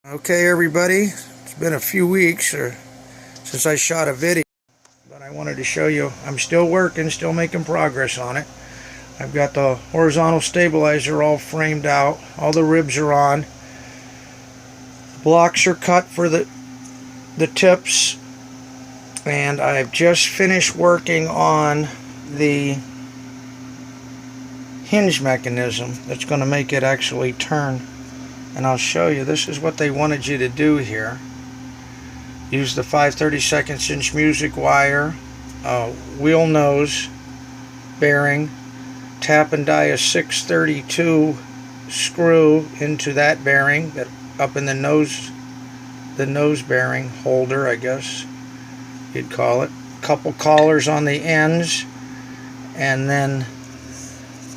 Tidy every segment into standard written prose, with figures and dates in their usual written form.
Okay, everybody, it's been a few weeks since I shot a video, but I wanted to show you I'm still working, still making progress on it. I've got the horizontal stabilizer all framed out, all the ribs are on, the blocks are cut for the tips, and I've just finished working on the hinge mechanism that's going to make it actually turn. And I'll show you, this is what they wanted you to do here. Use the 5/32 inch music wire, wheel nose bearing, tap and die a 632 screw into that bearing, that up in the nose bearing holder, I guess you'd call it. Couple collars on the ends, and then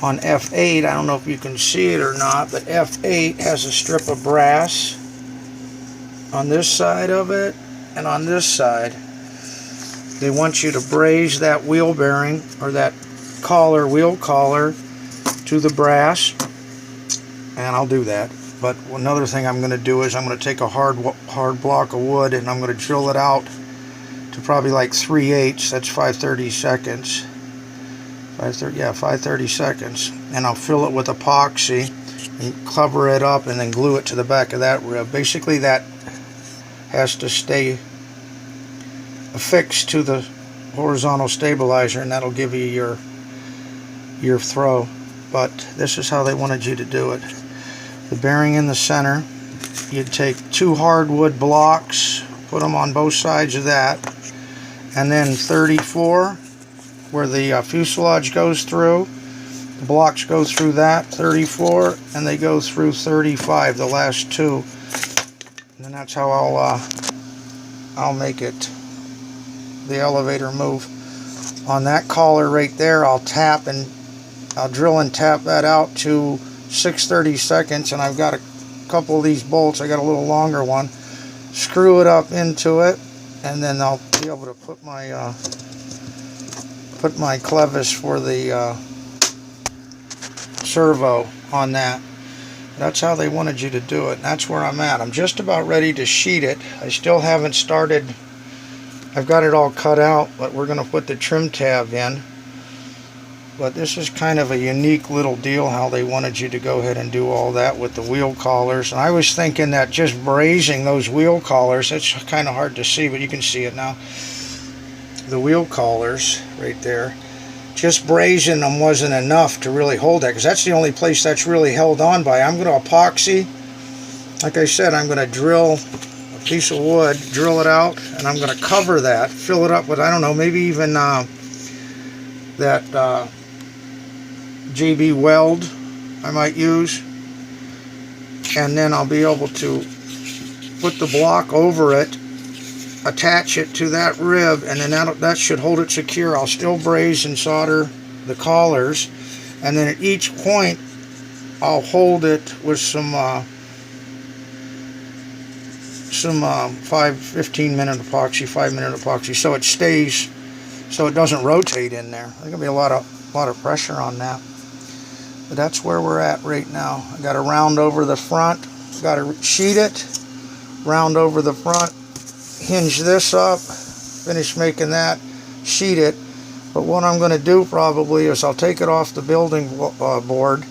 on F8, I don't know if you can see it or not, but F8 has a strip of brass on this side of it and on this side. They want you to braze that wheel bearing, or that collar, wheel collar, to the brass, and I'll do that. But another thing I'm going to do is I'm going to take a hard block of wood and I'm going to drill it out to probably like 3/8. That's 5/32. 5/32, and I'll fill it with epoxy and cover it up and then glue it to the back of that rib. Basically that has to stay affixed to the horizontal stabilizer, and that'll give you your throw. But this is how they wanted you to do it. The bearing in the center, you'd take 2 hardwood blocks, put them on both sides of that, and then 34 where the fuselage goes through, the blocks go through that 34, and they go through 35, the last 2, and then that's how I'll make it, the elevator move. On that collar right there, I'll drill and tap that out to 6/32, and I've got a couple of these bolts. I got a little longer one. Screw it up into it, and then I'll be able to put my clevis for the servo on that. That's how they wanted you to do it, and that's where I'm at. I'm just about ready to sheet it. I still haven't started. I've got it all cut out, but we're going to put the trim tab in. But this is kind of a unique little deal how they wanted you to go ahead and do all that with the wheel collars. And I was thinking that just brazing those wheel collars, it's kind of hard to see, but you can see it now. The wheel collars right there, just brazing them wasn't enough to really hold that, because that's the only place that's really held on by. I'm going to epoxy, like I said, I'm going to drill a piece of wood, drill it out, and I'm going to cover that, fill it up with, I don't know, maybe even that JB weld I might use, and then I'll be able to put the block over it, attach it to that rib, and then that should hold it secure. I'll still braze and solder the collars, and then at each point I'll hold it with some 5-minute epoxy, so it stays, so it doesn't rotate in there. There's gonna be a lot of pressure on that. But that's where we're at right now. I got to round over the front, got to sheet it, round over the front, hinge this up, finish making that, sheet it. But what I'm going to do probably is I'll take it off the building board,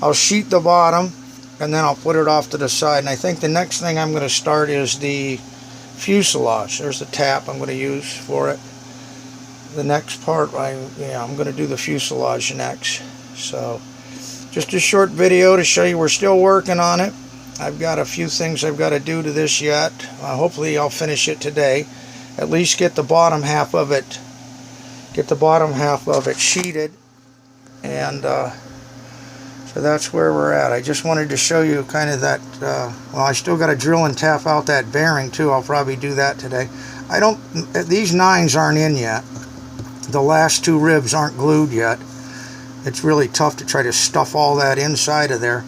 I'll sheet the bottom, and then I'll put it off to the side. And I think the next thing I'm going to start is the fuselage. There's the tap I'm going to use for it. The next part, I'm going to do the fuselage next. So just a short video to show you we're still working on it. I've got a few things I've got to do to this yet. Hopefully I'll finish it today. At least get the bottom half of it sheeted, and so that's where we're at. I just wanted to show you kind of that. Well, I still got to drill and tap out that bearing too. I'll probably do that today. These 9s aren't in yet. The last 2 ribs aren't glued yet. It's really tough to try to stuff all that inside of there,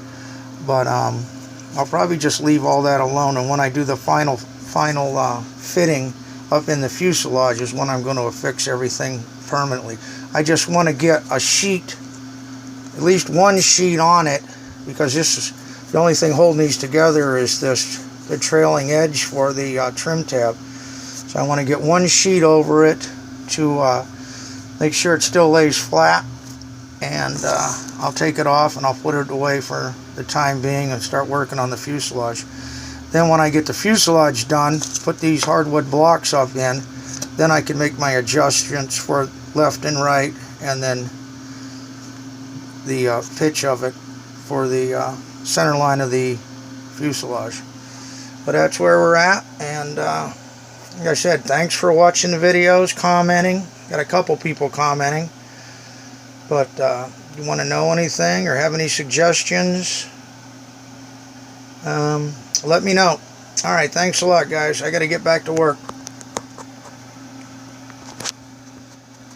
but I'll probably just leave all that alone, and when I do the final fitting up in the fuselage is when I'm going to affix everything permanently. I just want to get a sheet, at least one sheet on it, because this is the only thing holding these together is this the trailing edge for the trim tab. So I want to get one sheet over it to make sure it still lays flat, and I'll take it off and I'll put it away for the time being and start working on the fuselage. Then when I get the fuselage done, put these hardwood blocks up in, then I can make my adjustments for left and right, and then the pitch of it for the center line of the fuselage. But that's where we're at, and like I said, thanks for watching the videos, commenting. Got a couple people commenting, but you want to know anything or have any suggestions, let me know. Alright, thanks a lot, guys. I got to get back to work.